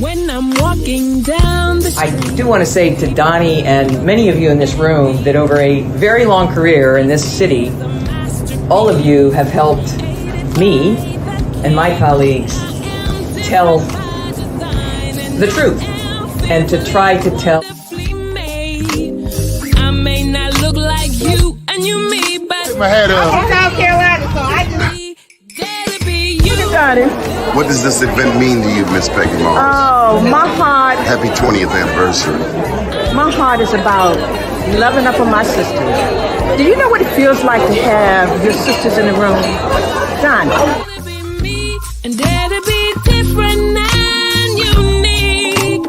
when I'm walking down the street. I do want to say to Donnie and many of you in this room that over a very long career in this city, all of you have helped me and my colleagues tell the truth and to try to tell. I may not look like you and you me, but my head up. I'm South Carolina, so I just... What does this event mean to you, Miss Peggy Morris? Oh, my heart, Happy 20th anniversary. my heart is about loving up on my sisters. Do you know what it feels like to have your sisters in the room? Don. And dare to be different and unique.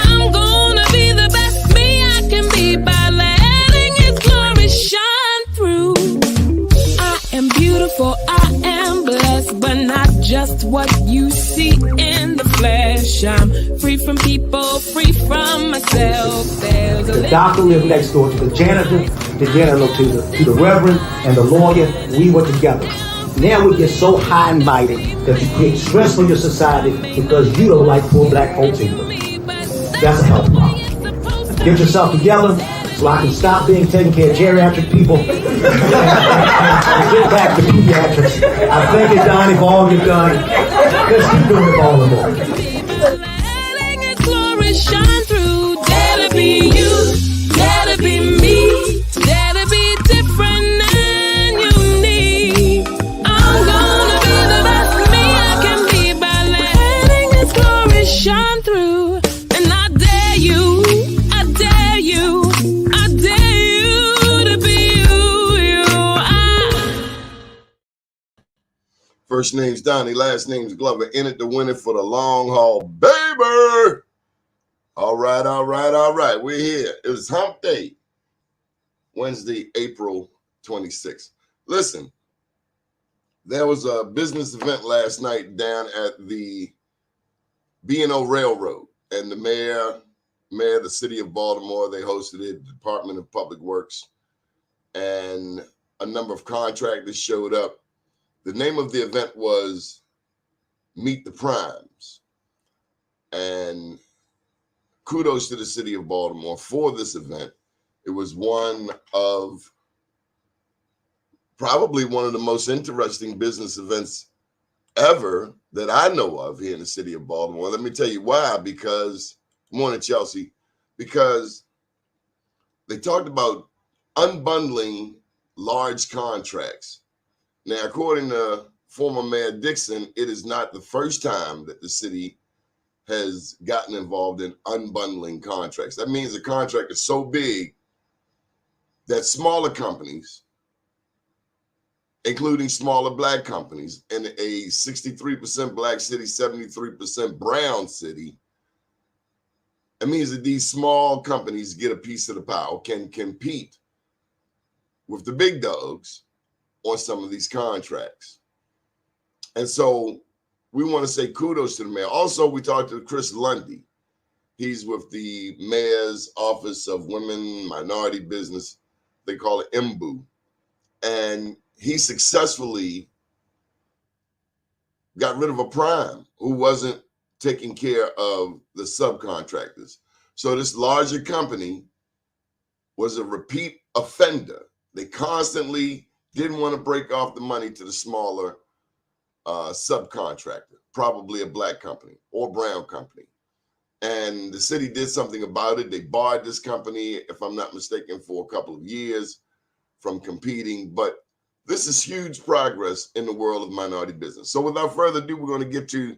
I'm gonna be the best me I can be by letting His glory shine through. I am beautiful, I am blessed, but not just what you see in the flesh. I'm free from people, free from myself. There's The doctor lived next door to the janitor, to the reverend, and the lawyer. We were together. Now we get so high and mighty that you create stress for your society because you don't like poor black folks either. That's a health problem. Get yourself together so I can stop being taking care of geriatric people and get back to pediatrics. I thank you, Donnie, for all you've done. Let's keep doing it for all the more. letting His glory shine through. Dare to be you, dare to be me, dare to be different and unique. I'm gonna be the best me I can be by letting His glory shine through. And I dare you, I dare you, I dare you to be you. First name's Donnie, last name's Glover. In it to win it for the long haul, baby. All right. We're here. It was Hump Day, Wednesday, April 26th. Listen, there was a business event last night down at the B&O Railroad, and the mayor of the city of Baltimore, they hosted it, the Department of Public Works, and a number of contractors showed up. The name of the event was Meet the Primes. And kudos to the city of Baltimore for this event. It was probably one of the most interesting business events ever that I know of here in the city of Baltimore. Let me tell you why. Because, morning, Chelsea, because they talked about unbundling large contracts. Now, according to former Mayor Dixon, it is not the first time that the city has gotten involved in unbundling contracts. That means the contract is so big that smaller companies, including smaller black companies, in a 63% black city, 73% brown city, it means that these small companies get a piece of the pie, can compete with the big dogs on some of these contracts. And so we want to say kudos to the mayor. Also, we talked to Chris Lundy. He's with the Mayor's Office of Women Minority Business. They call it MBU. And he successfully got rid of a prime who wasn't taking care of the subcontractors. So this larger company was a repeat offender. They constantly didn't want to break off the money to the smaller subcontractor, probably a black company or brown company. And the city did something about it. They barred this company, if I'm not mistaken, for a couple of years from competing. But this is huge progress in the world of minority business. So without further ado, we're going to get to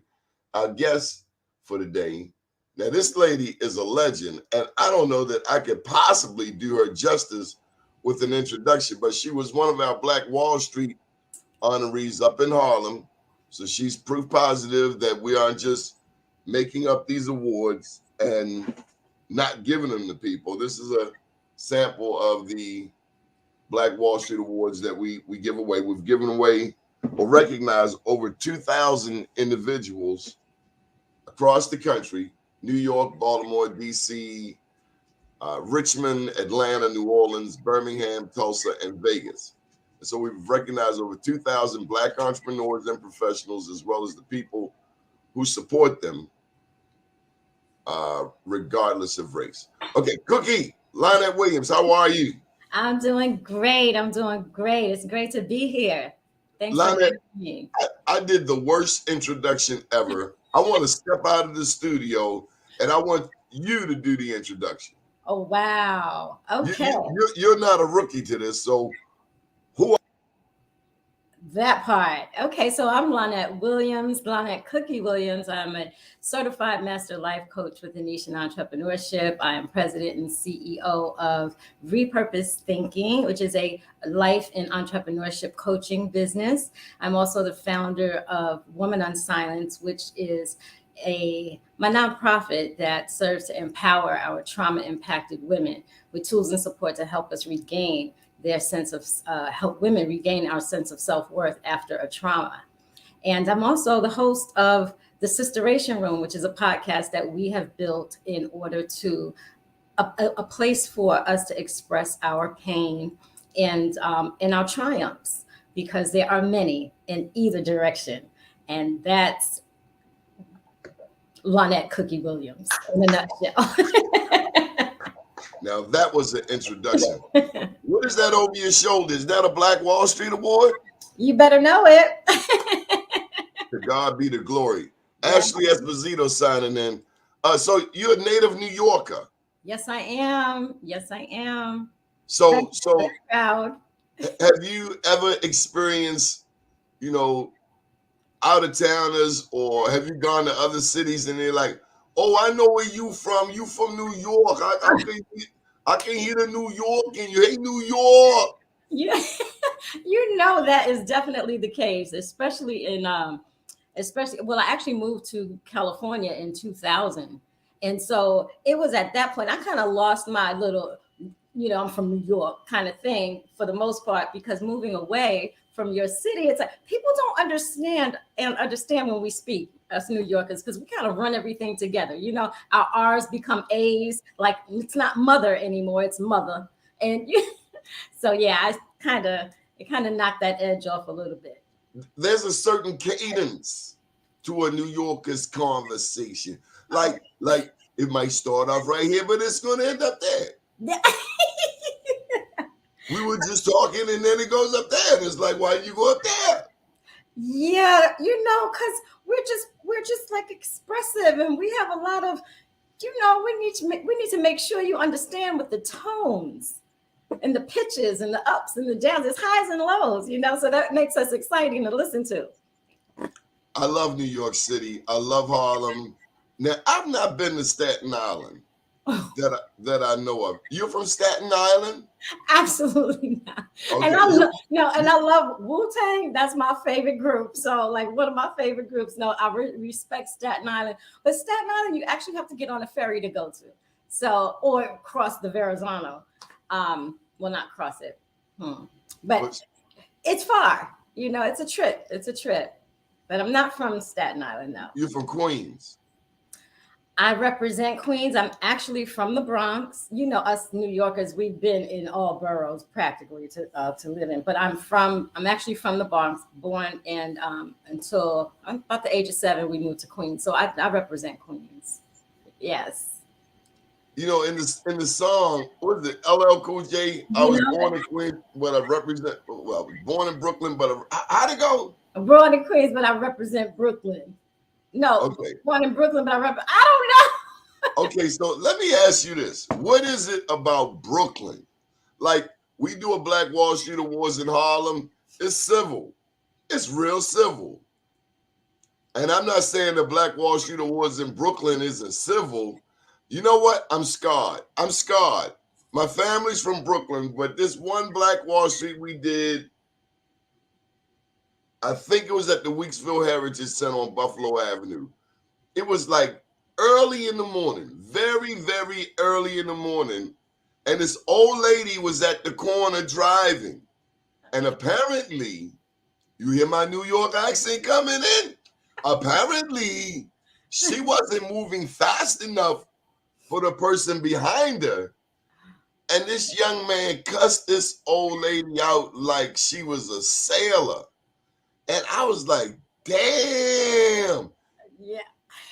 our guest for the day. Now, this lady is a legend, and I don't know that I could possibly do her justice with an introduction, but she was one of our Black Wall Street honorees up in Harlem. So she's proof positive that we aren't just making up these awards and not giving them to people. This is a sample of the Black Wall Street Awards that we give away. We've given away or recognized over 2,000 individuals across the country: New York, Baltimore, DC, Richmond, Atlanta, New Orleans, Birmingham, Tulsa, and Vegas. And so we've recognized over 2,000 Black entrepreneurs and professionals, as well as the people who support them. regardless of race. Okay, Cookie, Lonett Williams, how are you? I'm doing great. I'm doing great. It's great to be here. Thanks for Lonett, having me. I did the worst introduction ever. I want to step out of the studio and I want you to do the introduction. Oh, wow. Okay. You're not a rookie to this, so who are That part. Okay, so I'm Lonett Williams, Lonett Cookie Williams. I'm a certified master life coach with the niche in entrepreneurship. I am president and CEO of Repurpose Thinking, which is a life and entrepreneurship coaching business. I'm also the founder of Woman on Silence, which is my nonprofit that serves to empower our trauma impacted women with tools and support to help us regain their sense of help women regain our sense of self-worth after a trauma. And I'm also the host of the Sisteration Room, which is a podcast that we have built in order to a place for us to express our pain and our triumphs, because there are many in either direction. And that's Lonett Cookie Williams in a nutshell. now that was an introduction. What is that over your shoulder? Is that a Black Wall Street award? You better know it. To God be the glory. Ashley Esposito signing in. So you're a native New Yorker. Yes, I am. Yes, I am. So proud. Have you ever experienced, out of towners, or have you gone to other cities and they're like, oh, I know where you from. You from New York. I can hear the New York and you hate New York. Yeah, that is definitely the case, especially I actually moved to California in 2000. And so it was at that point, I kind of lost my little, I'm from New York kind of thing for the most part, because moving away from your city, it's like people don't understand when we speak as New Yorkers, because we kind of run everything together. Our R's become A's, like it's not mother anymore, it's mother. And so yeah, it kind of knocked that edge off a little bit. There's a certain cadence to a New Yorker's conversation. Like it might start off right here, but it's going to end up there. Yeah. We were just talking and then it goes up there. And it's like, why did you go up there? Yeah, because we're just like expressive, and we have a lot of, we need to make sure you understand with the tones and the pitches and the ups and the downs, it's highs and lows, so that makes us exciting to listen to. I love New York City. I love Harlem. Now, I've not been to Staten Island that I know of. You're from Staten Island? Absolutely not. Okay. And I love Wu-Tang. That's my favorite group. So like one of my favorite groups. No, I respect Staten Island. But Staten Island, you actually have to get on a ferry to go to. So, or cross the Verrazano. Well, not cross it. But it's far. It's a trip. It's a trip. But I'm not from Staten Island, no. You're from Queens. I represent Queens. I'm actually from the Bronx. Us New Yorkers, we've been in all boroughs practically to live in. But I'm actually from the Bronx, born, and until I'm about the age of 7, we moved to Queens. So I represent Queens. Yes. In the song, what is it? LL Cool J. I was born in Queens, but I represent. Well, I was born in Brooklyn, but how'd it go? I'm born in Queens, but I represent Brooklyn. No, okay. Born in Brooklyn, but I don't know. Okay, so let me ask you this. What is it about Brooklyn? Like, we do a Black Wall Street Awards in Harlem. It's civil. It's real civil. And I'm not saying the Black Wall Street Awards in Brooklyn isn't civil. You know what? I'm scarred. My family's from Brooklyn, but this one Black Wall Street we did, I think it was at the Weeksville Heritage Center on Buffalo Avenue. It was like early in the morning, very, very early in the morning. And this old lady was at the corner driving. And apparently, you hear my New York accent coming in? Apparently, she wasn't moving fast enough for the person behind her. And this young man cussed this old lady out like she was a sailor. And I was like, damn. Yeah.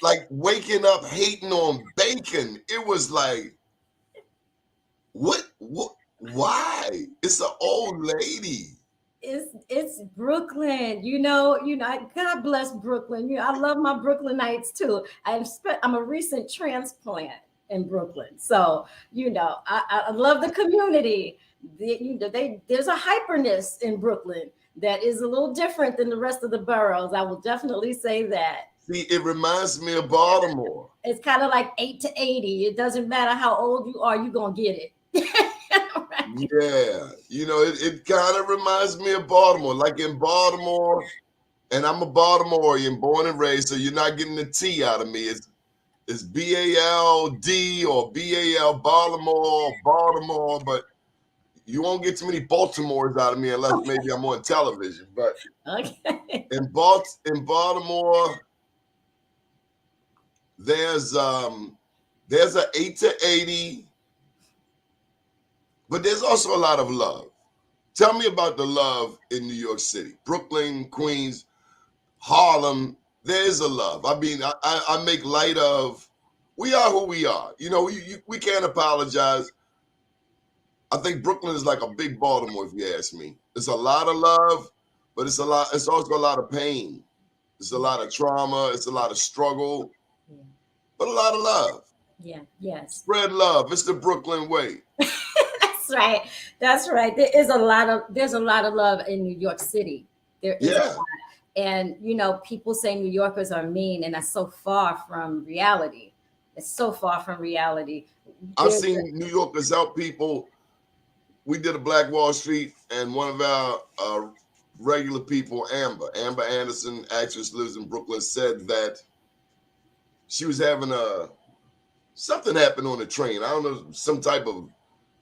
like waking up hating on bacon. It was like, what, why? It's an old lady. It's Brooklyn, God bless Brooklyn. I love my Brooklynites too. I'm a recent transplant in Brooklyn. So, I love the community. There's a hyperness in Brooklyn that is a little different than the rest of the boroughs. I will definitely say that. See, it reminds me of Baltimore. It's kind of like 8 to 80. It doesn't matter how old you are, you're going to get it. Right. Yeah, it kind of reminds me of Baltimore. Like in Baltimore, and I'm a Baltimorean, born and raised, so you're not getting the T out of me. It's BALD or BAL Baltimore, but you won't get too many Baltimores out of me unless maybe I'm on television. But Okay. in Baltimore, there's an 8 to 80. But there's also a lot of love. Tell me about the love in New York City, Brooklyn, Queens, Harlem. There's a love. I mean, I make light of, we are who we are. We can't apologize. I think Brooklyn is like a big Baltimore, if you ask me. It's a lot of love, but it's also a lot of pain. It's a lot of trauma. It's a lot of struggle, but a lot of love. Yeah. Yes. Spread love. It's the Brooklyn way. That's right. There's a lot of love in New York City. There is a lot. And people say New Yorkers are mean, and that's so far from reality. It's so far from reality. I've seen New Yorkers help people. We did a Black Wall Street, and one of our regular people, Amber Anderson, actress, lives in Brooklyn, said that she was having something happened on the train. I don't know, some type of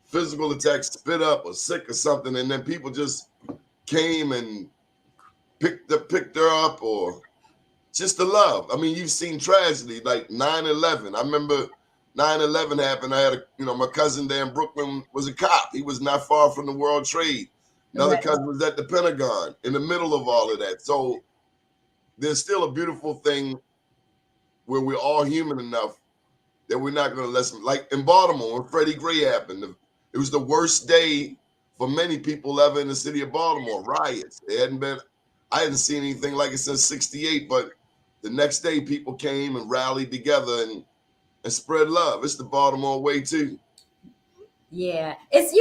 physical attack, spit up or sick or something, and then people just came and picked her up, or just the love. I mean, you've seen tragedy like 9/11. I remember 9/11 happened. I had my cousin there in Brooklyn was a cop. He was not far from the World Trade. Another cousin was at the Pentagon in the middle of all of that. So there's still a beautiful thing where we're all human enough that we're not going to let like in Baltimore when Freddie Gray happened. It was the worst day for many people ever in the city of Baltimore. Riots. I hadn't seen anything like it since '68, but the next day people came and rallied together and spread love. It's the Baltimore way too. Yeah, it's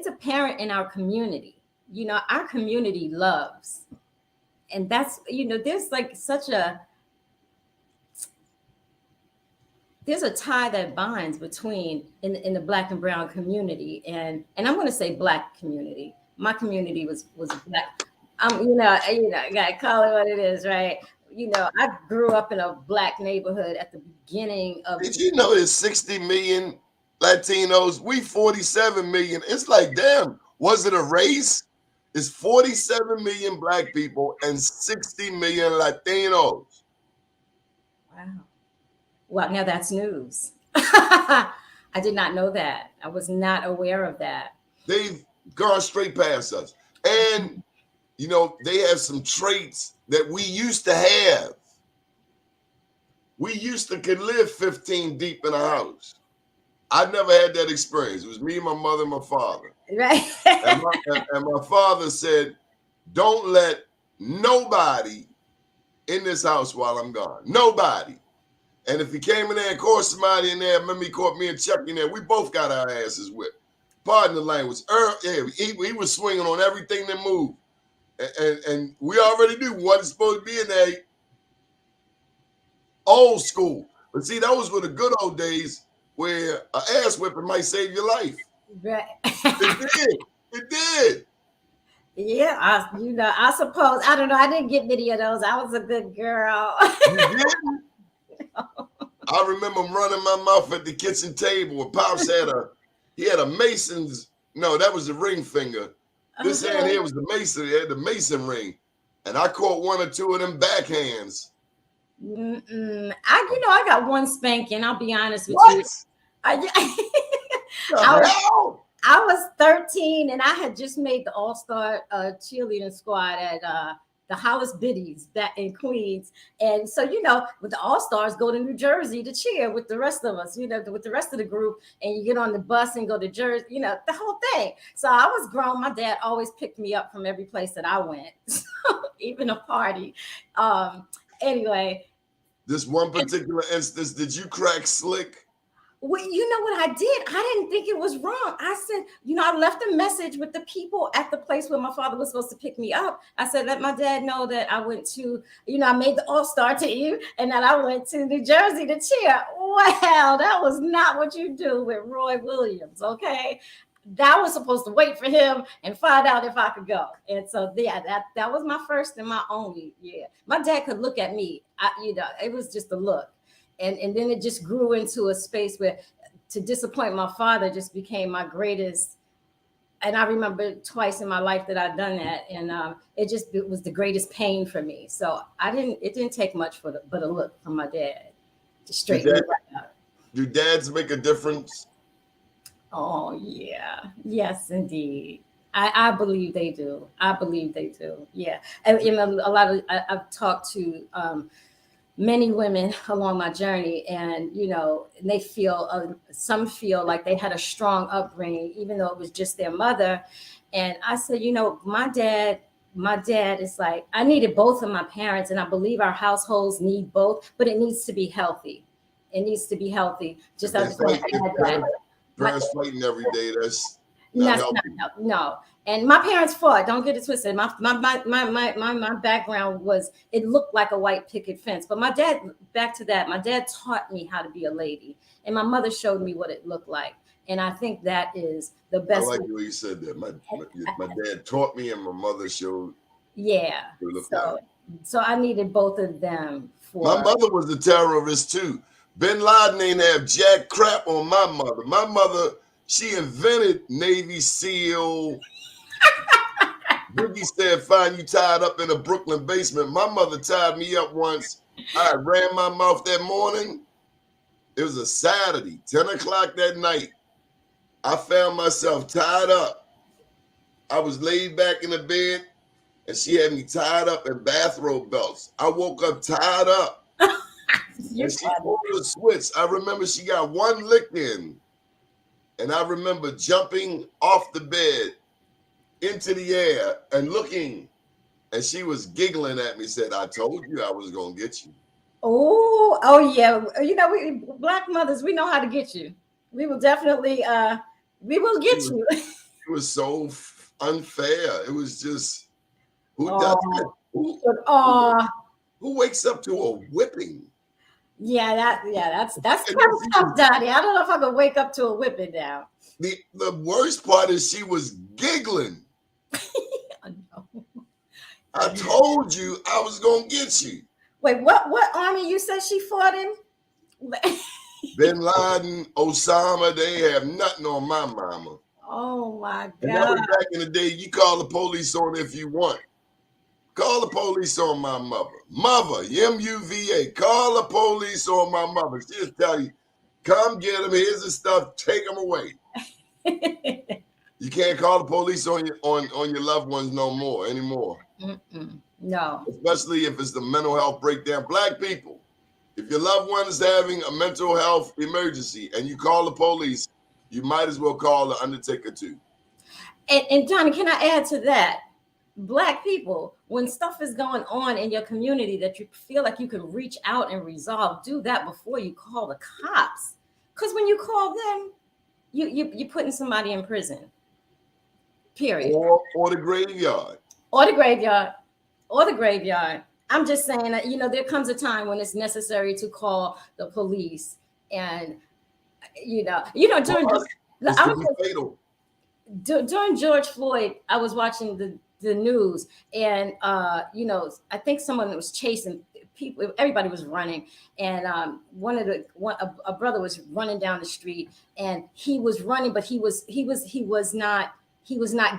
apparent in our community. Our community loves, and that's there's like there's a tie that binds between in the Black and brown community, and I'm going to say Black community. My community was Black. I gotta call it what it is, right? I grew up in a Black neighborhood at the beginning of. Did you know there's 60 million Latinos? We 47 million. It's like, damn, was it a race? It's 47 million Black people and 60 million Latinos. Wow. Well, now that's news. I did not know that. I was not aware of that. They've gone straight past us. And, they have some traits that we used to have. We used to could live 15 deep in a house. I never had that experience. It was me, my mother, and my father. Right. and my father said, don't let nobody in this house while I'm gone. Nobody. And if he came in there and caught somebody in there, remember he caught me and Chuck in there, we both got our asses whipped. Pardon the language. He was swinging on everything that moved. And we already knew what is supposed to be in there. Old school. But see, those were the good old days where an ass whipping might save your life. Right. It did. Yeah, I suppose. I don't know. I didn't get many of those. I was a good girl. You didn't? I remember running my mouth at the kitchen table and Pops had a Mason's, no, that was the ring finger. This hand here was the Mason, he had the Mason ring. And I caught one or two of them backhands. I got one spanking, I'll be honest with you. I was 13 and I had just made the all-star cheerleading squad at the Hollis Biddies back in Queens. And so, you know, with the All-Stars go to New Jersey to cheer with the rest of us, you know, with the rest of the group, and you get on the bus and go to Jersey, you know, the whole thing. So I was grown. My dad always picked me up from every place that I went, even a party. Anyway. This one particular instance, did you crack slick? Well, you know what I did? I didn't think it was wrong. I said, you know, I left a message with the people at the place where my father was supposed to pick me up. I said, let my dad know that I went to, you know, I made the All-Star team and that I went to New Jersey to cheer. Well, that was not what you do with Roy Williams, okay? That was supposed to wait for him and find out if I could go. And so, yeah, that was my first and my only. Yeah, my dad could look at me. You know, it was just a look. And then it just grew into a space where to disappoint my father just became my greatest. And I remember twice in my life that I'd done that. And it was the greatest pain for me. So it didn't take much but a look from my dad to straighten me right out. Do dads make a difference? Oh, yeah. Yes, indeed. I believe they do. I believe they do. Yeah. And, you know, I've talked to many women along my journey, and you know, they feel some feel like they had a strong upbringing, even though it was just their mother. And I said, you know, my dad is like, I needed both of my parents, and I believe our households need both, but it needs to be healthy. It needs to be healthy. Just I just want to add that. Parents fighting every day. That's not healthy. No. And my parents fought. Don't get it twisted. My background was, it looked like a white picket fence. But my dad, back to that, my dad taught me how to be a lady. And my mother showed me what it looked like. And I think that is the best. I like the way you said that. My dad taught me and my mother showed. Yeah. So I needed both of them. My mother was a terrorist too. Bin Laden ain't have jack crap on my mother. My mother, she invented Navy SEAL. Boogie said, find you tied up in a Brooklyn basement. My mother tied me up once. I ran my mouth that morning. It was a Saturday, 10 o'clock that night. I found myself tied up. I was laid back in the bed, and she had me tied up in bathrobe belts. I woke up tied up. And she pulled the switch. I remember she got one lick in. And I remember jumping off the bed into the air and looking. And she was giggling at me, said, I told you I was going to get you. Oh, yeah. You know, we Black mothers, we know how to get you. We will definitely, we will get you. It was so unfair. It was just, who does that? Who wakes up to a whipping? Yeah, that's kind of tough, Daddy. I don't know if I could wake up to a whipping now. The worst part is she was giggling. I told you I was gonna get you. Wait, what army you said she fought in? Bin Laden, Osama, they have nothing on my mama. Oh my God. And that was back in the day. You call the police on if you want. Call the police on my mother. Mother, M-U-V-A. Call the police on my mother. She'll tell you, come get them. Here's the stuff. Take them away. You can't call the police on your loved ones anymore. No. Especially if it's the mental health breakdown. Black people, if your loved one is having a mental health emergency and you call the police, you might as well call the undertaker too. And Johnny, can I add to that? Black people, when stuff is going on in your community that you feel like you can reach out and resolve, do that before you call the cops. Because when you call them, you're putting somebody in prison. Period. Or the graveyard. Or the graveyard. I'm just saying that, you know, there comes a time when it's necessary to call the police. And, during George Floyd, I was watching the news, and I think someone was chasing people. Everybody was running, and a brother was running down the street, and he was running, but he was not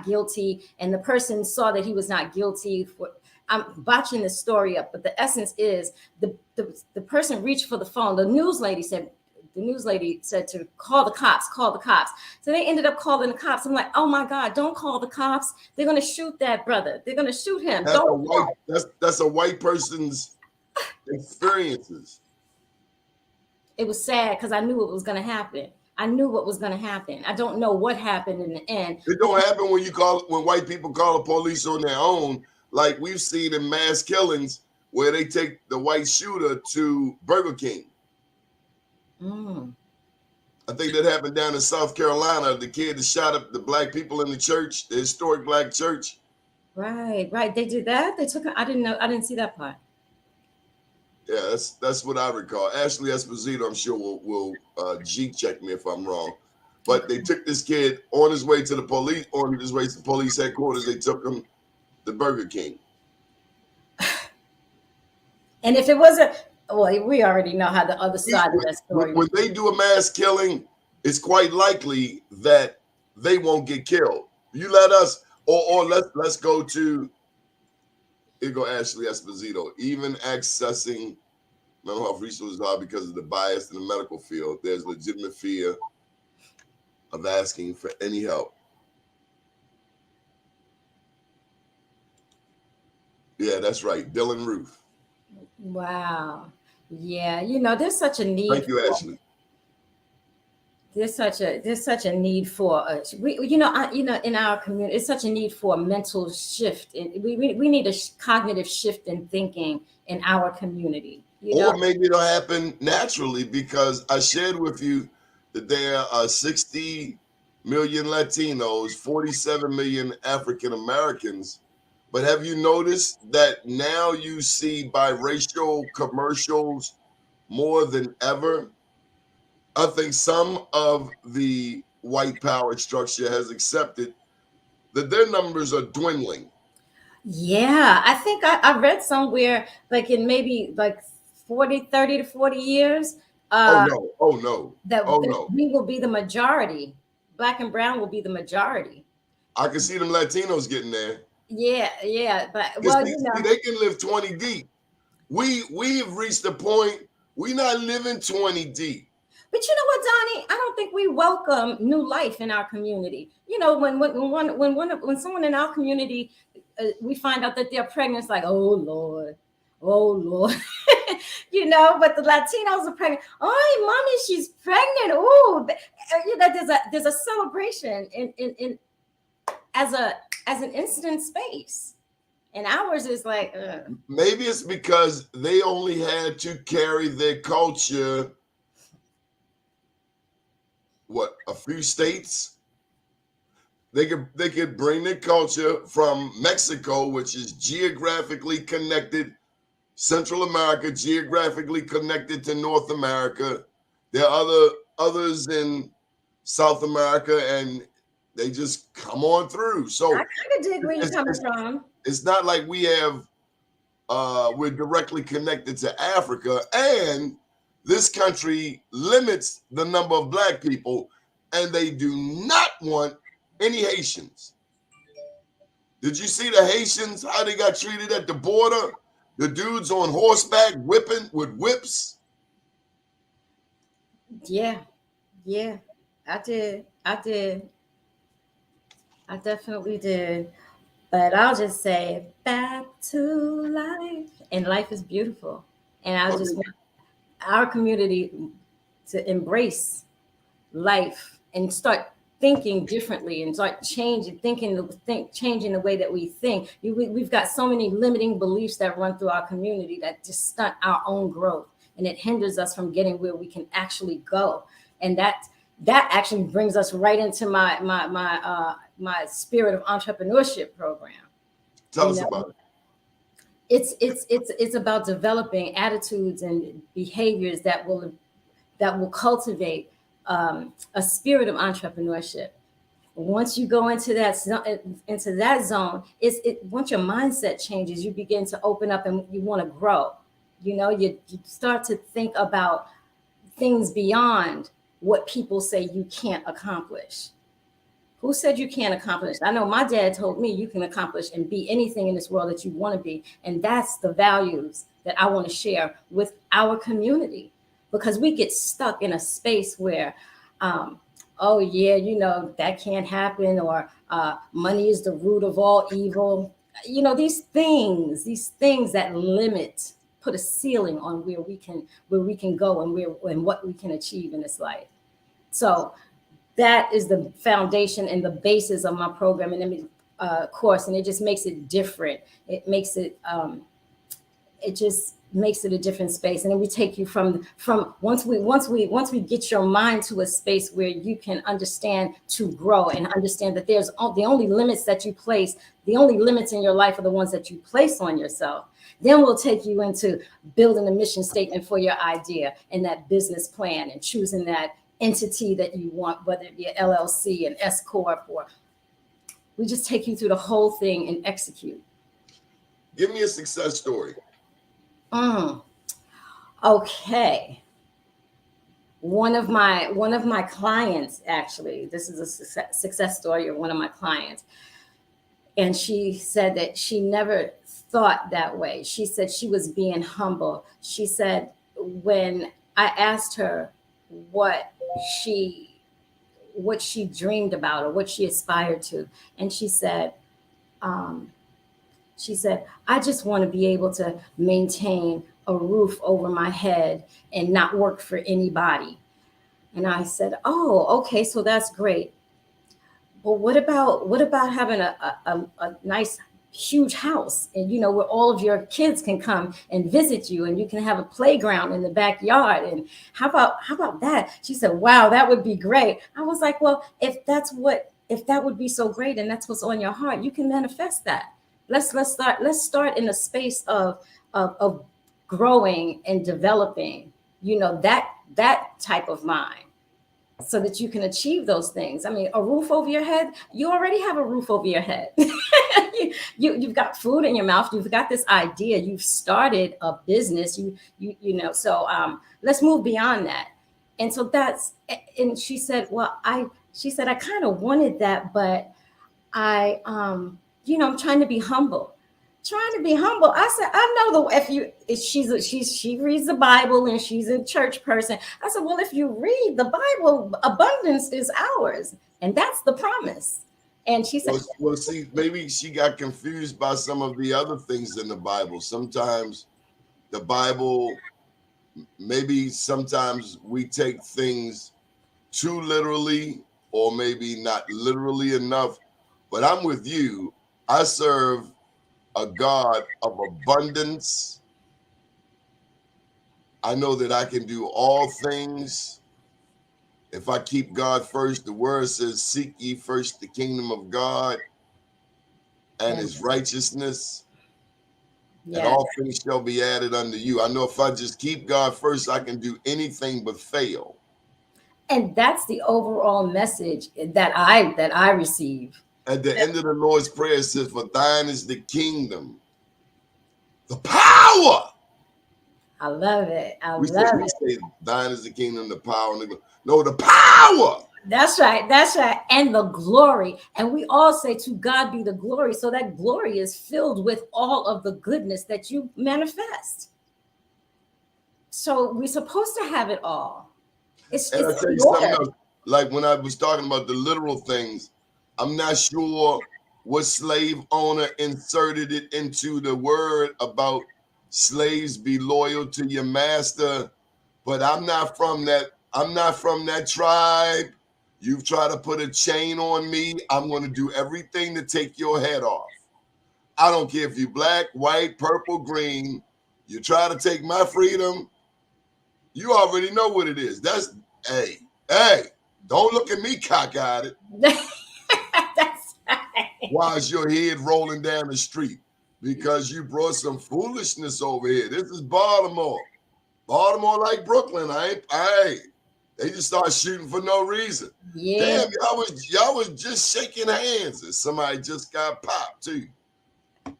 guilty, and the person saw that he was not guilty. I'm botching the story up, but the essence is the person reached for the phone. The news lady said the news lady said to call the cops, call the cops. So they ended up calling the cops. I'm like, oh my God, don't call the cops. They're going to shoot that brother. They're going to shoot him. That's a white person's experiences. It was sad because I knew it was going to happen. I knew what was going to happen. I don't know what happened in the end. It don't happen when white people call the police on their own, like we've seen in mass killings where they take the white shooter to Burger King. I think that happened down in South Carolina. The kid that shot up the black people in the church, the historic black church. Right. They did that. They took. I didn't know. I didn't see that part. Yeah, that's what I recall. Ashley Esposito, I'm sure will check me if I'm wrong. But they took this kid on his way to the police, on his way to police headquarters. They took him to Burger King. And if it wasn't, well, we already know how the other side of that story. When they do a mass killing, it's quite likely that they won't get killed. You let us, or let's go to. Here go Ashley Esposito. Even accessing mental health resources are because of the bias in the medical field. There's legitimate fear of asking for any help. Yeah, that's right. Dylan Roof. Wow. Yeah, there's such a need. Thank you, Ashley. There's such a need for in our community. It's such a need for a mental shift, and we need a cognitive shift in thinking in our community. Or maybe it'll happen naturally, because I shared with you that there are 60 million Latinos, 47 million African Americans. But have you noticed that now you see biracial commercials more than ever? I think some of the white power structure has accepted that their numbers are dwindling. Yeah, I think I read somewhere like in maybe like 30 to 40 years. Oh no. We will be the majority. Black and brown will be the majority. I can see them Latinos getting there. Yeah, but they can live 20 deep. We've reached a point we're not living 20 deep. But you know what, Donnie? I don't think we welcome new life in our community. When someone in our community, we find out that they're pregnant, it's like, oh Lord. But the Latinos are pregnant. Oh, mommy, she's pregnant. Oh, there's a celebration in as an instant space. And ours is like, maybe it's because they only had to carry their culture a few states. They could bring their culture from Mexico, which is geographically connected, Central America, geographically connected to North America. There are others in South America, and they just come on through. So I kind of dig where you're coming from. It's not like we're directly connected to Africa, and this country limits the number of black people, and they do not want any Haitians. Did you see the Haitians, how they got treated at the border? The dudes on horseback whipping with whips? Yeah, I did. I definitely did. But I'll just say back to life. And life is beautiful. And I just want our community to embrace life and start thinking differently and start changing the way that we think. We've got so many limiting beliefs that run through our community that just stunt our own growth, and it hinders us from getting where we can actually go. And that actually brings us right into my Spirit of Entrepreneurship program. Tell us about it. It's about developing attitudes and behaviors that will cultivate a spirit of entrepreneurship. Once you go into that zone, once your mindset changes, you begin to open up and you want to grow. You start to think about things beyond what people say you can't accomplish. Who said you can't accomplish? I know my dad told me you can accomplish and be anything in this world that you want to be. And that's the values that I want to share with our community. because we get stuck in a space where, oh yeah, that can't happen, or money is the root of all evil. These things that limit, put a ceiling on where we can go and what we can achieve in this life. So that is the foundation and the basis of my program and course, and it just makes it different. It makes it it just makes it a different space, and then we take you from once we get your mind to a space where you can understand to grow and understand that there's the only limits that you place, the only limits in your life are the ones that you place on yourself. Then we'll take you into building a mission statement for your idea and that business plan and choosing that entity that you want, whether it be an LLC, an S corp, or we just take you through the whole thing and execute. Give me a success story. Okay. One of my clients, actually, this is a success story of one of my clients. And she said that she never thought that way. She said she was being humble. She said when I asked her what she dreamed about or what she aspired to, and she said, I just want to be able to maintain a roof over my head and not work for anybody. And I said, oh, okay, so that's great. But what about having a nice huge house, and where all of your kids can come and visit you, and you can have a playground in the backyard? And how about that? She said, wow, that would be great. I was like, well, if that would be so great and that's what's on your heart, you can manifest that. Let's start in a space of growing and developing, that type of mind, so that you can achieve those things. I mean, a roof over your head, you already have a roof over your head. You've got food in your mouth. You've got this idea. You've started a business. So let's move beyond that. And so and she said, well, I kind of wanted that, but I'm trying to be humble. I said, I know she reads the Bible and she's a church person. I said, well, if you read the Bible, abundance is ours. And that's the promise. And she said, well, see, maybe she got confused by some of the other things in the Bible. Sometimes the Bible, sometimes we take things too literally, or maybe not literally enough. But I'm with you. I serve a God of abundance. I know that I can do all things if I keep God first. The word says, seek ye first the kingdom of God and his righteousness, and all things shall be added unto you. I know if I just keep God first, I can do anything but fail. And that's the overall message that I receive. At the end of the Lord's Prayer, it says, for thine is the kingdom, the power. I love it. We say thine is the kingdom, the power. No, the power. That's right. And the glory. And we all say, to God be the glory. So that glory is filled with all of the goodness that you manifest. So we're supposed to have it all. It's I'll tell you something else. Like when I was talking about the literal things, I'm not sure what slave owner inserted it into the word about slaves be loyal to your master, but I'm not from that tribe. You've tried to put a chain on me. I'm going to do everything to take your head off. I don't care if you're black, white, purple, green. You try to take my freedom, you already know what it is. That's, hey, don't look at me cockeyed. That's right. Why is your head rolling down the street? Because you brought some foolishness over here. This is Baltimore. Baltimore like Brooklyn. They just start shooting for no reason. Yeah. Damn, y'all was just shaking hands and somebody just got popped too.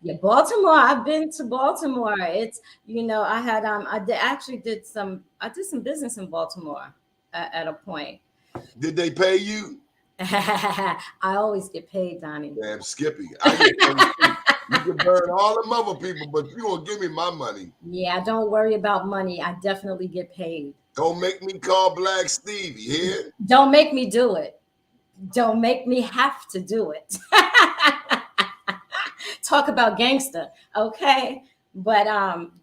Yeah, Baltimore. I've been to Baltimore. It's, I did some business in Baltimore at a point. Did they pay you? I always get paid, Donnie. Damn, Skippy. I get paid too. You can burn all them other people, but you gonna give me my money. Yeah, don't worry about money. I definitely get paid. Don't make me call Black Stevie here. Don't make me do it. Don't make me have to do it. Talk about gangster, okay? But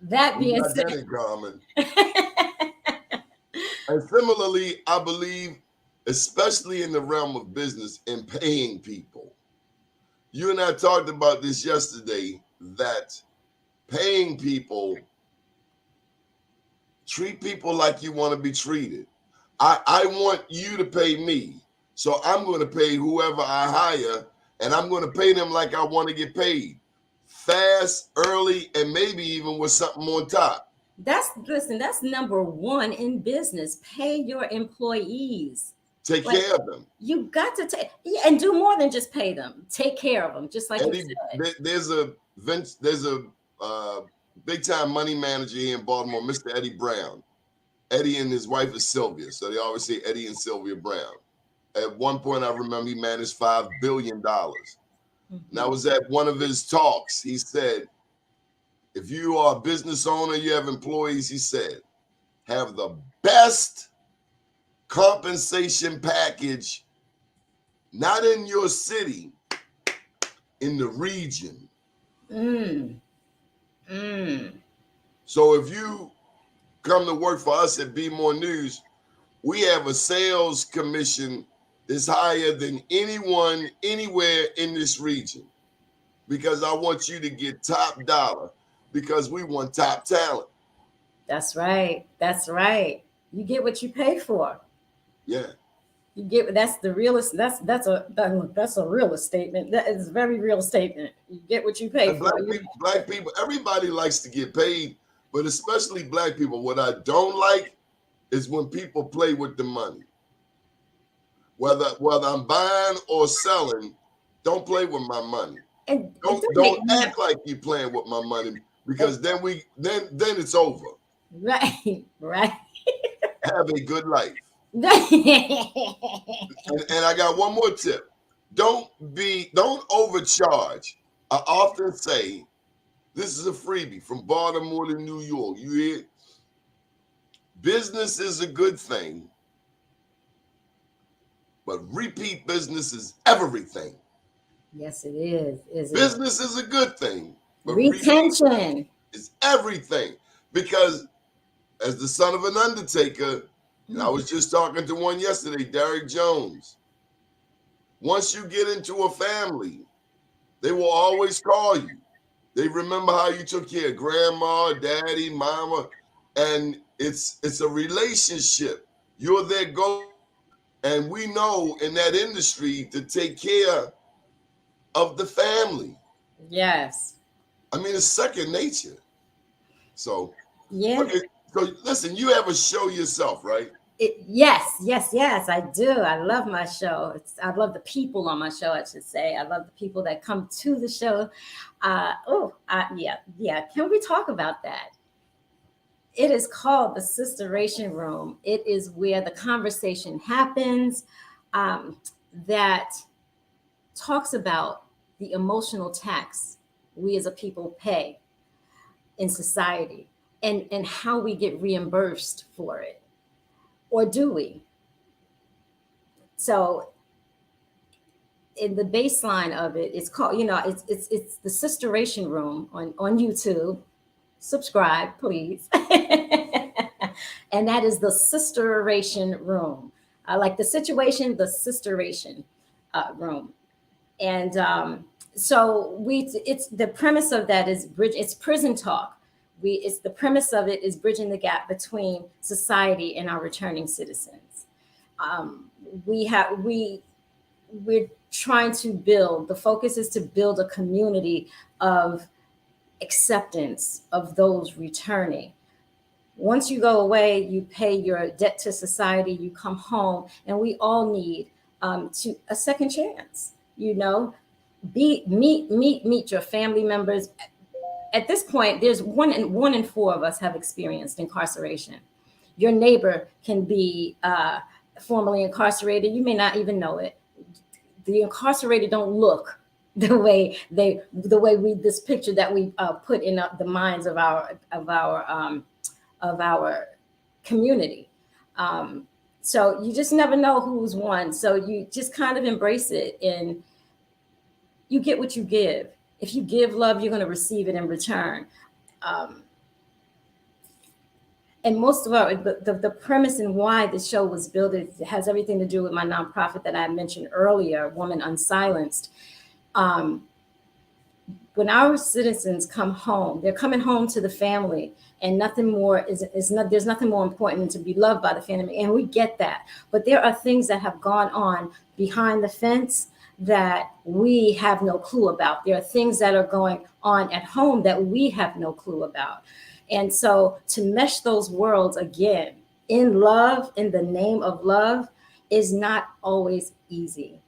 that We being got said, that in common. And similarly, I believe, especially in the realm of business and paying people. You and I talked about this yesterday, that paying people, treat people like you want to be treated. I want you to pay me. So I'm going to pay whoever I hire, and I'm going to pay them like I want to get paid. Fast, early, and maybe even with something on top. that's number one in business. Pay your employees. Take Like, care of them. you got to take, yeah, and do more than just pay them. Take care of them, just like Eddie, you said. there's a big time money manager here in Baltimore, Mr. Eddie Brown. Eddie and his wife is Sylvia, so they always say Eddie and Sylvia Brown. At one point, I remember he managed $5 billion. And I was at one of his talks. He said, if you are a business owner, you have employees, he said, have the best compensation package, not in your city, in the region. So if you come to work for us at Be More News, we have a sales commission that's higher than anyone anywhere in this region, because I want you to get top dollar, because we want top talent. That's right. That's right. You get what you pay for. Yeah. You get, that's the realest. That's a realist statement. That is a very real statement. You get what you pay And for. black people, everybody likes to get paid, but especially black people. What I don't like is when people play with the money. Whether I'm buying or selling, don't play with my money. And Don't act like you're playing with my money, because then it's over. Right, right. Have a good life. And And I got one more tip. Don't overcharge. I often say, this is a freebie from Baltimore to New York. You hear? Business is a good thing, but repeat business is everything. Yes, it is. Business is a good thing, but Retention is everything. Because as the son of an undertaker, and I was just talking to one yesterday, Derek Jones. Once you get into a family, they will always call you. They remember how you took care of grandma, daddy, mama, and it's a relationship. You're their go, and we know in that industry to take care of the family. Yes. I mean, it's second nature. So Yeah. okay, so listen, you have a show yourself, right? Yes, I do. I love my show. I love the people on my show, I should say. I love the people that come to the show. Yeah. Can we talk about that? It is called the Sisteration Room. It is where the conversation happens, that talks about the emotional tax we as a people pay in society, and how we get reimbursed for it. Or do we? So in the baseline of it, it's called, it's the Sisteration Room on YouTube. Subscribe, please. And that is the Sisteration Room. Like the situation, the Sisteration Room. And so it's the premise of that is it's prison talk. It's the premise of it is bridging the gap between society and our returning citizens. We're trying to build, the focus is to build a community of acceptance of those returning. Once you go away, you pay your debt to society, you come home, and we all need to a second chance. Meet your family members. At this point, there's one in four of us have experienced incarceration. Your neighbor can be formerly incarcerated. You may not even know it. The incarcerated don't look the way we this picture that we put in the minds of our community. So you just never know who's won. So you just kind of embrace it, and you get what you give. If you give love, you're going to receive it in return. And most of the premise and why the show was built, it has everything to do with my nonprofit that I mentioned earlier, Woman Unsilenced. When our citizens come home, they're coming home to the family, and nothing more there's nothing more important than to be loved by the family, and we get that. But there are things that have gone on behind the fence that we have no clue about. There are things that are going on at home that we have no clue about. And so to mesh those worlds again in love, in the name of love, is not always easy.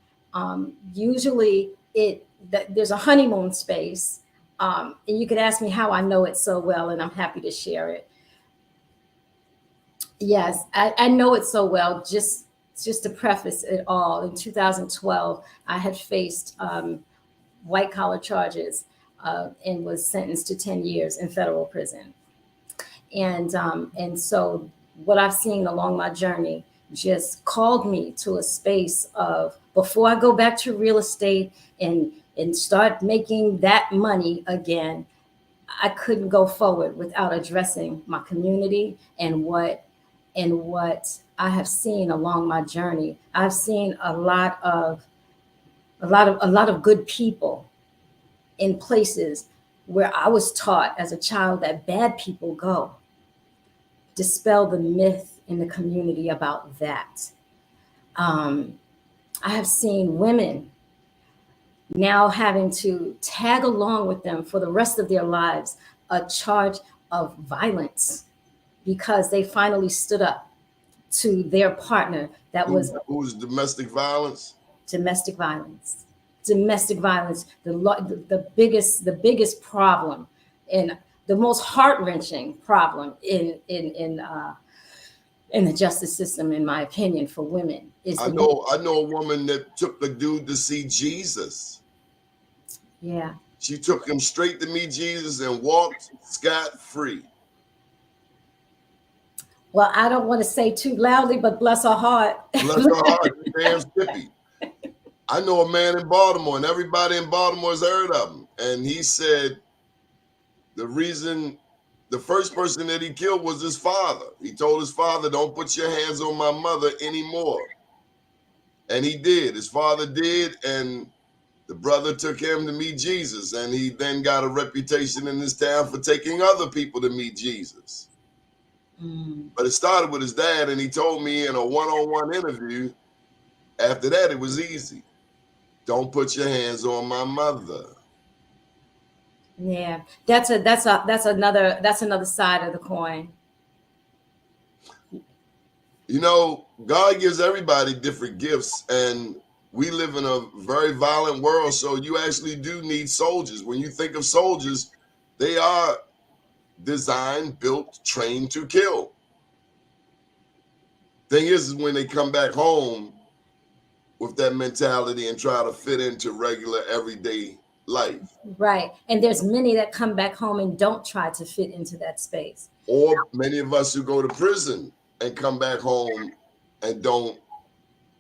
Usually there's a honeymoon space. And you could ask me how I know it so well, and I'm happy to share it. Yes, I know it so well. Just to preface it all, in 2012, I had faced white collar charges and was sentenced to 10 years in federal prison. And so what I've seen along my journey just called me to a space of, before I go back to real estate and start making that money again, I couldn't go forward without addressing my community and what I have seen along my journey. I've seen a lot of good people in places where I was taught as a child that bad people go. Dispel the myth in the community about that. I have seen women now having to tag along with them for the rest of their lives a charge of violence because they finally stood up to their partner that was domestic violence. Domestic violence. The biggest problem, and the most heart-wrenching problem in the justice system, in my opinion, for women is. I know a woman that took the dude to see Jesus. Yeah. She took him straight to meet Jesus and walked scot-free. Well, I don't want to say too loudly, but bless her heart. Bless her heart, damn Skippy. I know a man in Baltimore, and everybody in Baltimore has heard of him. And he said the first person that he killed was his father. He told his father, "Don't put your hands on my mother anymore." And he did. His father did, and the brother took him to meet Jesus. And he then got a reputation in this town for taking other people to meet Jesus. But it started with his dad, and he told me in a one-on-one interview, after that, it was easy. Don't put your hands on my mother. Yeah, that's another side of the coin. You know, God gives everybody different gifts, and we live in a very violent world, so you actually do need soldiers. When you think of soldiers, they are designed, built, trained to kill. Thing is when they come back home with that mentality and try to fit into regular everyday life. Right. And there's many that come back home and don't try to fit into that space. Or many of us who go to prison and come back home and don't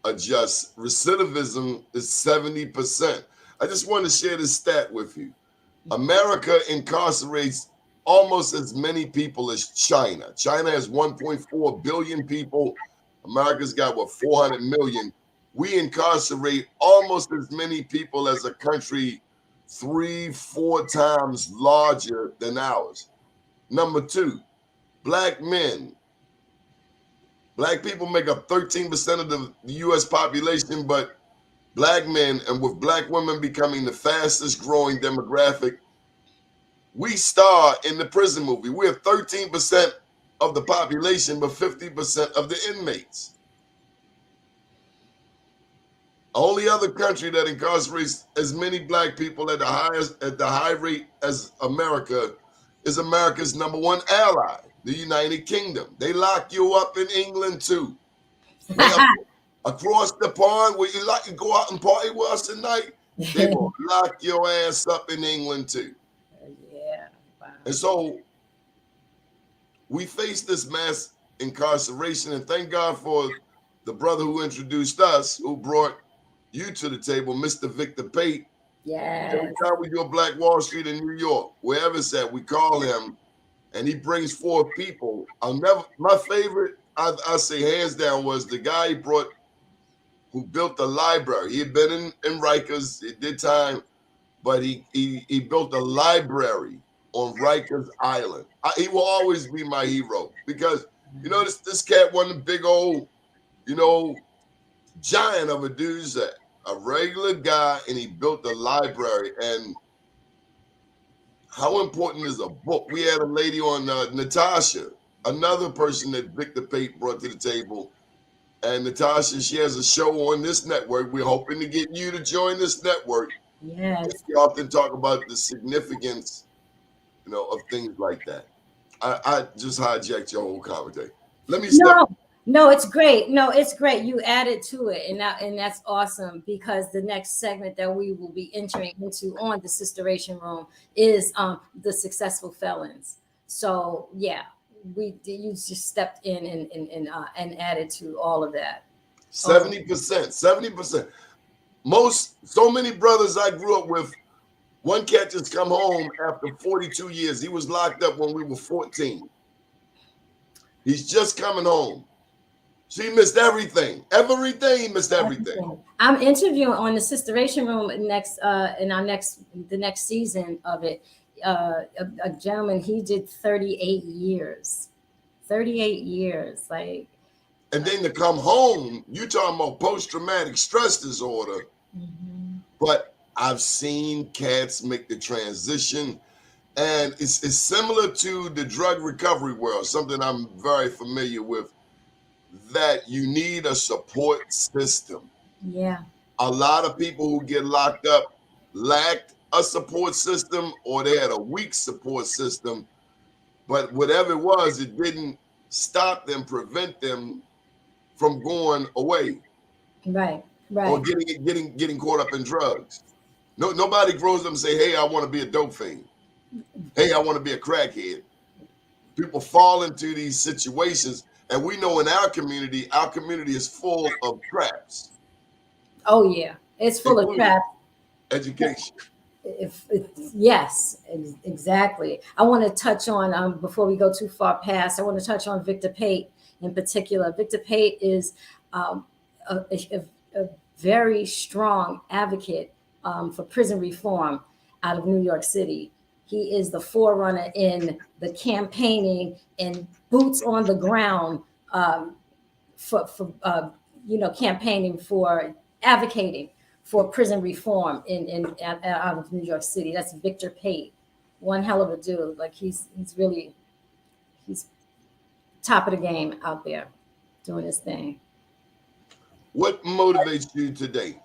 adjust. Recidivism is 70%. I just want to share this stat with you. America incarcerates almost as many people as China. China has 1.4 billion people. America's got, 400 million. We incarcerate almost as many people as a country 3-4 times larger than ours. Number two, black men. Black people make up 13% of the U.S. population, but black men, and with black women becoming the fastest growing demographic, we star in the prison movie. We're 13% of the population, but 50% of the inmates. Only other country that incarcerates as many black people at the high rate as America is America's #1 ally, the United Kingdom. They lock you up in England too. Across the pond, where you like to go out and party with us tonight, They will lock your ass up in England too. Yeah. Wow. And so we face this mass incarceration, and thank God for the brother who introduced us, who brought you to the table, Mr. Victor Pate. Yes. Every time we do a Black Wall Street in New York, wherever it's at, we call him, and he brings forth people. My favorite, I say hands down, was the guy who built the library. He had been in Rikers, it did time, but he built a library on Rikers Island. He will always be my hero because, this cat wasn't a big old, giant of a dude. He's a regular guy, and he built a library. And how important is a book? We had a lady on, Natasha, another person that Victor Pate brought to the table. And Natasha, she has a show on this network. We're hoping to get you to join this network. Yes. We often talk about the significance, of things like that. I just hijacked your whole conversation. Let me step. No, it's great. No, it's great. You added to it, and that's awesome because the next segment that we will be entering into on the Sisteration Room is the successful felons. So yeah, you just stepped in and added to all of that. 70%. So many brothers I grew up with. One cat just come home after 42 years. He was locked up when we were 14. He's just coming home. She missed everything. He missed everything. I'm interviewing on the Sisteration Room next the next season of it. A gentleman, he did 38 years. 38 years, like. And then to come home, you talking about post-traumatic stress disorder. Mm-hmm. But I've seen cats make the transition, and it's similar to the drug recovery world, something I'm very familiar with, that you need a support system. Yeah. A lot of people who get locked up lacked a support system, or they had a weak support system, but whatever it was, it didn't stop them, prevent them from going away. Right. Or getting caught up in drugs. Nobody grows up and say, hey, I want to be a dope fiend. Hey, I want to be a crackhead. People fall into these situations, and we know in our community is full of traps. Oh yeah, it's full of traps. Education. Yes, exactly. I want to touch on before we go too far past. I want to touch on Victor Pate in particular. Victor Pate is a very strong advocate for prison reform out of New York City. He is the forerunner in the campaigning and boots on the ground for campaigning for advocating for prison reform out of New York City. That's Victor Pate, one hell of a dude. Like he's top of the game out there doing his thing. What motivates you today?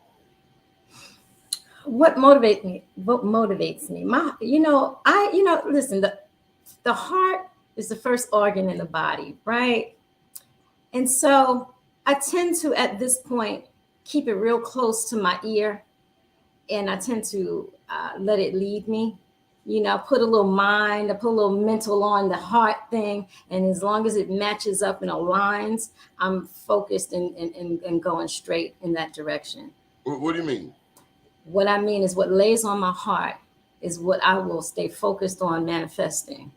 What motivates me? Listen, the heart is the first organ in the body, right? And so I tend to, at this point, keep it real close to my ear, and I tend to let it lead me. Put a little mind, I put a little mental on the heart thing, and as long as it matches up and aligns, I'm focused and going straight in that direction. What do you mean? What I mean is what lays on my heart is what I will stay focused on manifesting.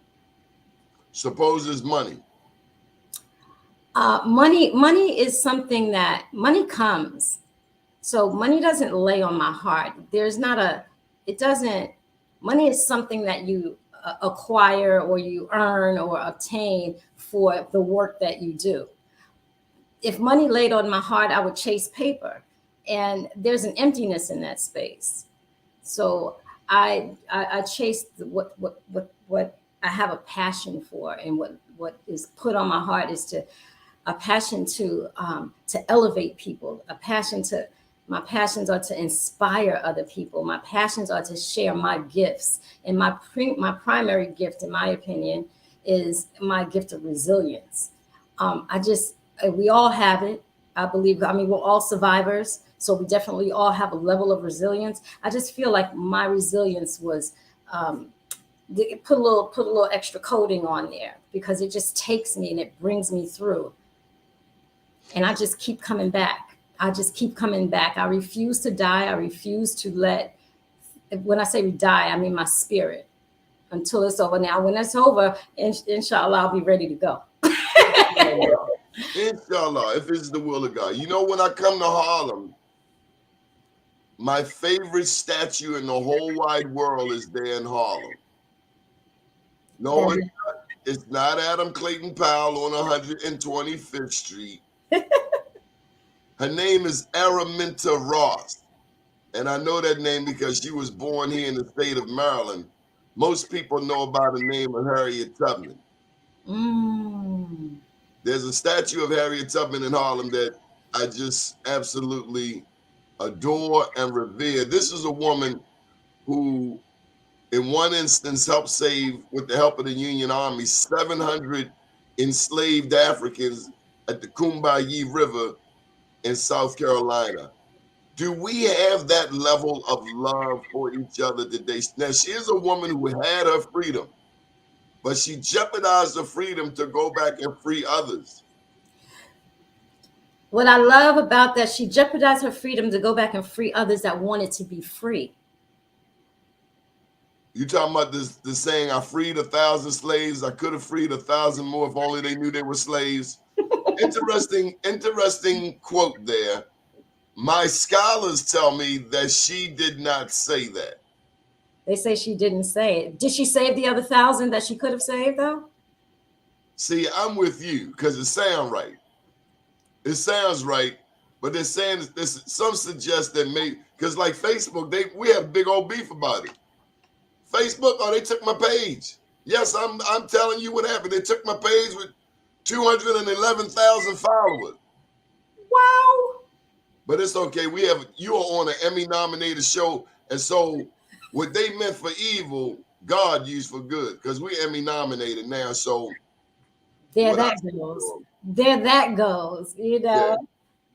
Suppose it's money. Money is something that money comes. So money doesn't lay on my heart. Money is something that you acquire or you earn or obtain for the work that you do. If money laid on my heart, I would chase paper. And there's an emptiness in that space. So I chase what I have a passion for, and what is put on my heart is a passion to elevate people. My passions are to inspire other people. My passions are to share my gifts. And my primary gift, in my opinion, is my gift of resilience. We all have it. I believe. We're all survivors. So we definitely all have a level of resilience. I just feel like my resilience was put a little extra coating on there, because it just takes me and it brings me through. And I just keep coming back. I just keep coming back. I refuse to die. I refuse to let, when I say die, I mean my spirit, until it's over. Now, when it's over, inshallah, I'll be ready to go. Inshallah, if it's the will of God. You know, when I come to Harlem, my favorite statue in the whole wide world is there in Harlem. No, it's not Adam Clayton Powell on 125th Street. Her name is Araminta Ross. And I know that name because she was born here in the state of Maryland. Most people know about the name of Harriet Tubman. There's a statue of Harriet Tubman in Harlem that I just absolutely adore and revere. This is a woman who, in one instance, helped save, with the help of the Union Army, 700 enslaved Africans at the Combahee River in South Carolina. Do we have that level of love for each other today? Now, she is a woman who had her freedom, but she jeopardized her freedom to go back and free others. What I love about that, she jeopardized her freedom to go back and free others that wanted to be free. You talking about this saying, I freed 1,000 slaves. I could have freed 1,000 more if only they knew they were slaves. Interesting quote there. My scholars tell me that she did not say that. They say she didn't say it. Did she save the other 1,000 that she could have saved, though? See, I'm with you because it sounds right. It sounds right, but they're saying this. Some suggest that maybe, because like Facebook, we have big old beef about it. Facebook, they took my page. Yes, I'm telling you what happened. They took my page with 211,000 followers. Wow. But it's okay. You are on an Emmy-nominated show, and so what they meant for evil, God used for good, because we Emmy-nominated now. So there that goes. You know. Yeah.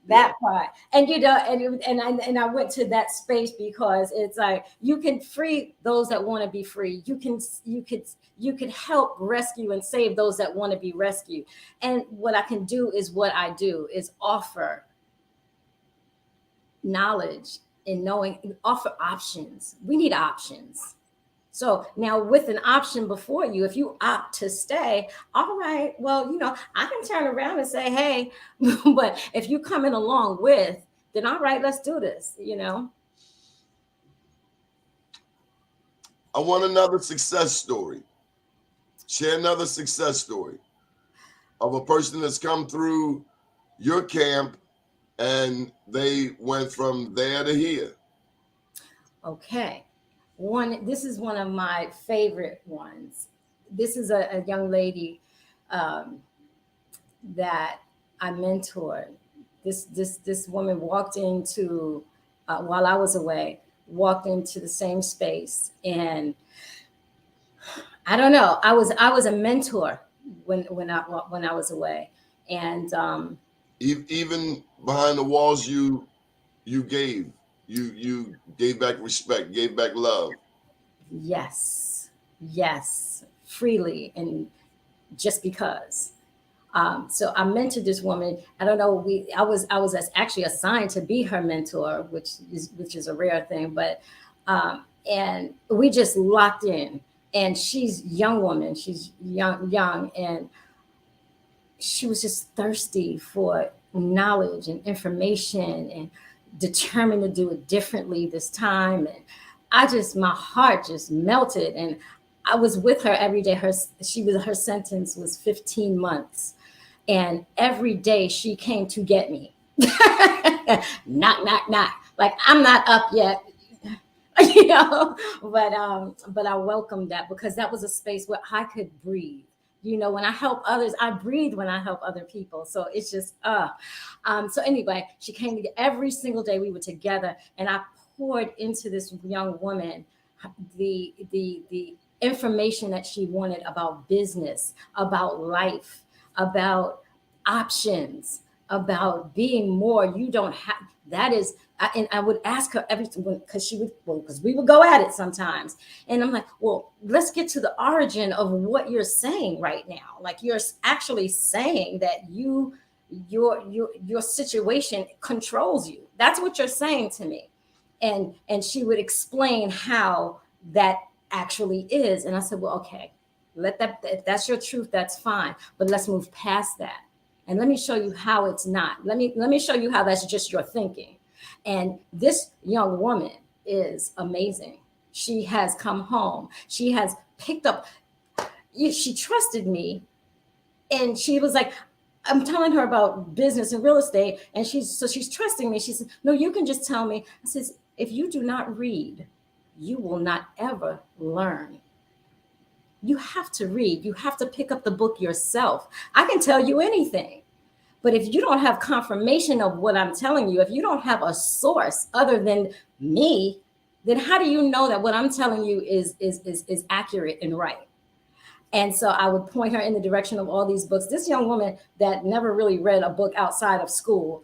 That part. And you know, and I went to that space because it's like you can free those that want to be free. You could help rescue and save those that want to be rescued. And what I can do is what I do is offer knowledge and knowing, offer options. We need options. So now with an option before you, if you opt to stay, all right, well, you know, I can turn around and say, hey, but if you coming along with, then all right, let's do this, you know. I want another success story. Share another success story of a person that's come through your camp and they went from there to here. Okay. This is one of my favorite ones. This is a young lady that I mentored. This woman walked into, while I was away, walked into the same space, and I don't know. I was a mentor when I was away, and even behind the walls, you gave. You gave back respect, gave back love. Yes, freely, and just because. So I mentored this woman. I don't know. I was actually assigned to be her mentor, which is a rare thing. But and we just locked in. And she's a young woman. She's young, and she was just thirsty for knowledge and information, and determined to do it differently this time. And my heart just melted, and I was with her every day. Her sentence was 15 months, and every day she came to get me. knock, knock, knock. Like, I'm not up yet, you know, but I welcomed that, because that was a space where I could breathe. You know, when I help others, I breathe when I help other people. So it's just, so anyway, she came to every single day. We were together, and I poured into this young woman the information that she wanted about business, about life, about options, about being more. You don't have, that is, and I would ask her everything, because she would, well, because we would go at it sometimes. And I'm like, well, let's get to the origin of what you're saying right now. Like, you're actually saying that your situation controls you. That's what you're saying to me. And she would explain how that actually is. And I said, well, okay, let that, if that's your truth, that's fine. But let's move past that. And let me show you how it's not. Let me show you how that's just your thinking. And this young woman is amazing. She has come home. She has picked up, she trusted me. And she was like, I'm telling her about business and real estate. And she's trusting me. She said, no, you can just tell me. I says, if you do not read, you will not ever learn. You have to read. You have to pick up the book yourself. I can tell you anything, but if you don't have confirmation of what I'm telling you, if you don't have a source other than me, then how do you know that what I'm telling you is accurate and right? And so I would point her in the direction of all these books. This young woman that never really read a book outside of school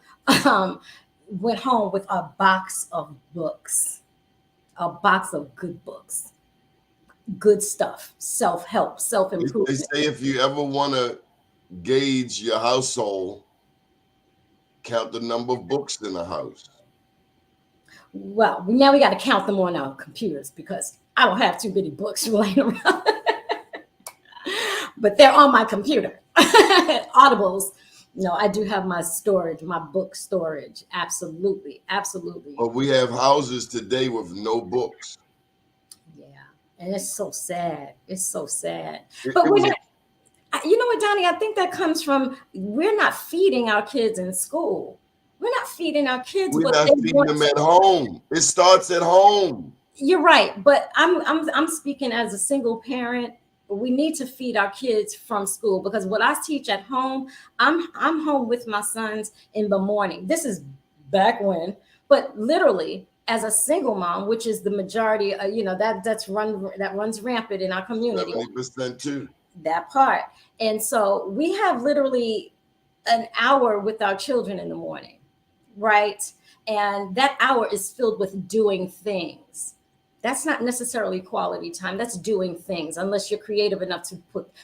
went home with a box of books, a box of good books. Good stuff, self-help, self-improvement. They say if you ever want to gauge your household, count the number of books in the house. Well, now we got to count them on our computers, because I don't have too many books laying around. But they're on my computer. Audibles. No, I do have my storage, my book storage. Absolutely, absolutely. But we have houses today with no books. And it's so sad. It's so sad. But we're not, you know what, Donnie? I think that comes from, we're not feeding our kids in school. We're not feeding our kids. We're not feeding them at home. It starts at home. You're right, but I'm speaking as a single parent. We need to feed our kids from school, because what I teach at home, I'm home with my sons in the morning. This is back when, but literally, as a single mom, which is the majority, that runs rampant in our community. 70% too. That part. And so we have literally an hour with our children in the morning, right? And that hour is filled with doing things. That's not necessarily quality time. That's doing things, unless you're creative enough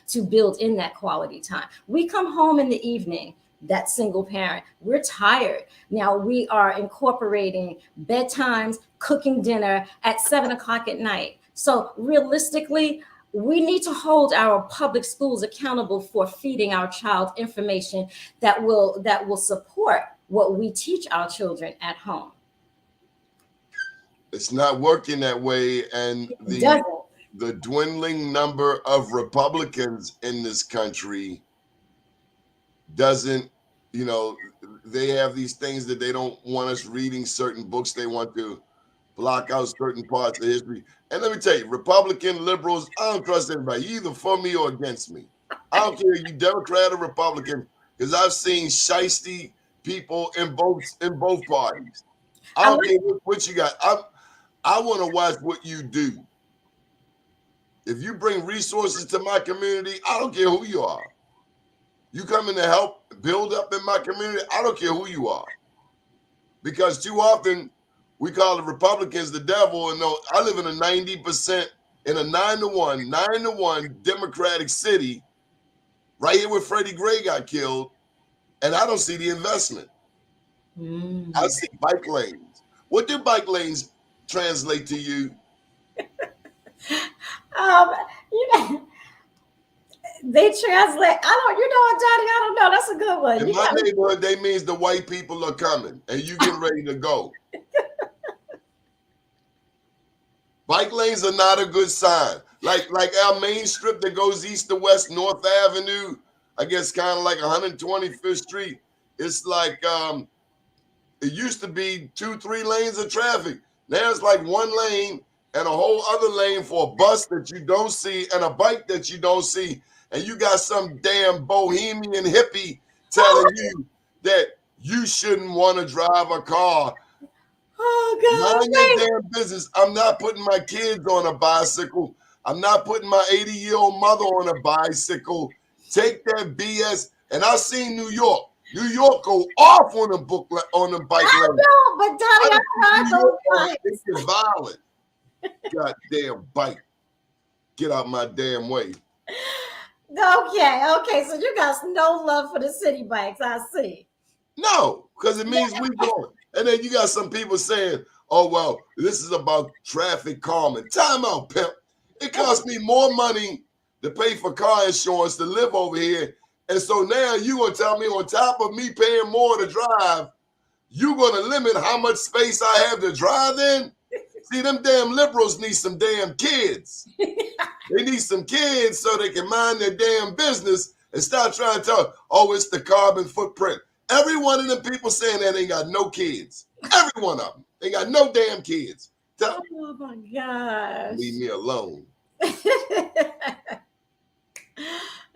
to build in that quality time. We come home in the evening. That single parent, we're tired. Now we are incorporating bedtimes, cooking dinner at 7 o'clock at night. So realistically, we need to hold our public schools accountable for feeding our child information that will support what we teach our children at home. It's not working that way, and the dwindling number of Republicans in this country doesn't, they have these things that they don't want us reading certain books. They want to block out certain parts of history. And let me tell you, Republican, liberals, I don't trust anybody. You're either for me or against me. I don't care if you Democrat or Republican, because I've seen shiesty people in both parties. I don't care what you got. I want to watch what you do. If you bring resources to my community, I don't care who you are. You come in to help build up in my community, I don't care who you are. Because too often we call the Republicans the devil. And no, I live in a 90%, in a 9-to-1 Democratic city, right here where Freddie Gray got killed, and I don't see the investment. I see bike lanes. What do bike lanes translate to you? They translate. Johnny, I don't know. That's a good one. In my neighborhood, they means the white people are coming and you get ready to go. Bike lanes are not a good sign. Like our main strip that goes east to west, North Avenue, I guess kind of like 125th Street. It's like it used to be 2-3 lanes of traffic. Now it's like one lane and a whole other lane for a bus that you don't see and a bike that you don't see. And you got some damn bohemian hippie telling you that you shouldn't want to drive a car. Oh, God. Mind your damn business. I'm not putting my kids on a bicycle. I'm not putting my 80-year-old mother on a bicycle. Take that BS. And I've seen New York. New York go off on the on the bike I lane. know, but Donnie, I ride those bikes. It's violent. Goddamn bike. Get out my damn way. Okay. So you got no love for the city bikes, I see. No, because it means we going. And then you got some people saying, oh, well, this is about traffic calming. Time out, pimp. It costs me more money to pay for car insurance to live over here. And so now you going to tell me on top of me paying more to drive, you going to limit how much space I have to drive in? See, them damn liberals need some damn kids. They need some kids so they can mind their damn business and stop trying to tell, oh, it's the carbon footprint. Every one of them people saying that ain't got no kids. Every one of them. They got no damn kids. Oh my gosh. Leave me alone.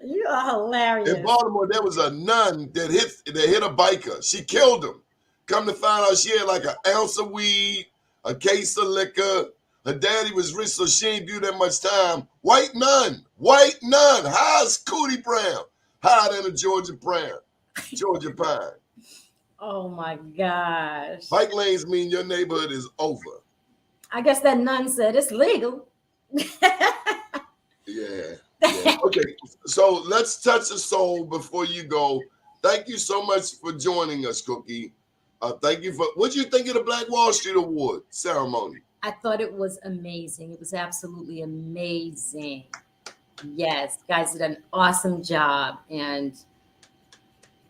You are hilarious. In Baltimore, there was a nun that hit a biker. She killed him. Come to find out, she had like an ounce of weed, a case of liquor. Her daddy was rich, so she ain't do that much time. White nun. High as Cootie Brown. Higher than a Georgia Pine. Oh my gosh. Bike lanes mean your neighborhood is over. I guess that nun said it's legal. Yeah. Okay, so let's touch the soul before you go. Thank you so much for joining us, Cookie. Thank you for, what you think of the Black Wall Street Award ceremony? I thought it was amazing. It was absolutely amazing. Yes, guys did an awesome job, and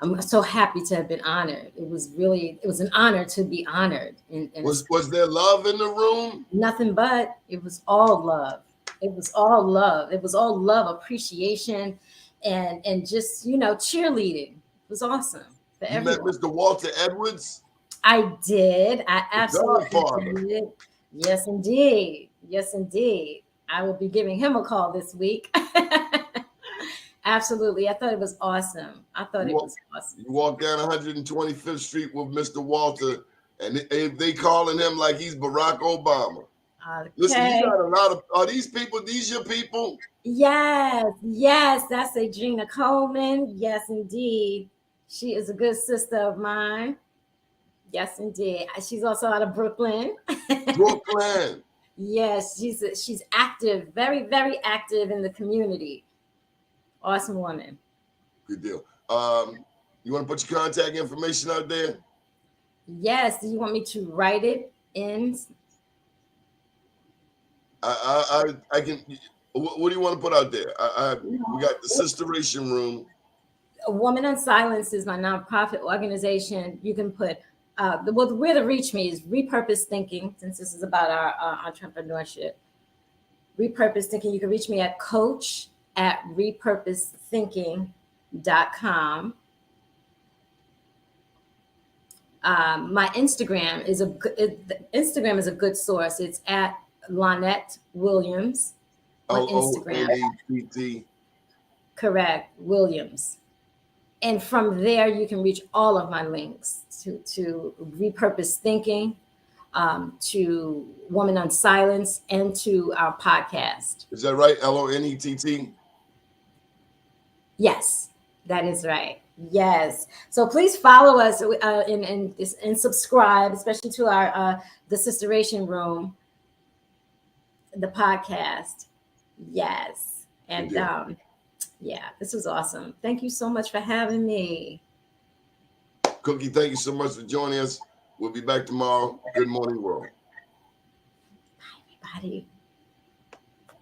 I'm so happy to have been honored. It was an honor to be honored. And Was there love in the room? nothing but, it was all love. It was all love. It was all love, appreciation, and just, cheerleading. It was awesome for You everyone. met Mr. Walter Edwards? I did. I absolutely Godfather. did. Yes, indeed. Yes, indeed. I will be giving him a call this week. Absolutely. I thought it was awesome. You walk down 125th Street with Mr. Walter, and they calling him like he's Barack Obama. Okay. Listen, you got a lot of, are these people, these your people? Yes. That's Adrena Coleman. Yes, indeed. She is a good sister of mine. Yes, indeed. She's also out of Brooklyn. Brooklyn. Yes, she's active, very, very active in the community. Awesome woman. Good deal. You want to put your contact information out there? Yes. Do you want me to write it in? I can. What do you want to put out there? We got the Sisteration Room. A Woman on Silence is my nonprofit organization. You can put where to reach me is Repurpose Thinking, since this is about our entrepreneurship. Repurpose Thinking. You can reach me at coach@repurposethinking.com. My Instagram is a good source. It's at Lonett Williams on Instagram. Lonett. Correct, Williams. And from there, you can reach all of my links to Repurpose Thinking, to Woman on Silence, and to our podcast. Is that right? Lonett? Yes, that is right. Yes. So please follow us and subscribe, especially to our the Sisteration Room, the podcast. Yes. And yeah, this was awesome. Thank you so much for having me. Cookie, thank you so much for joining us. We'll be back tomorrow. Good morning, world. Bye, everybody.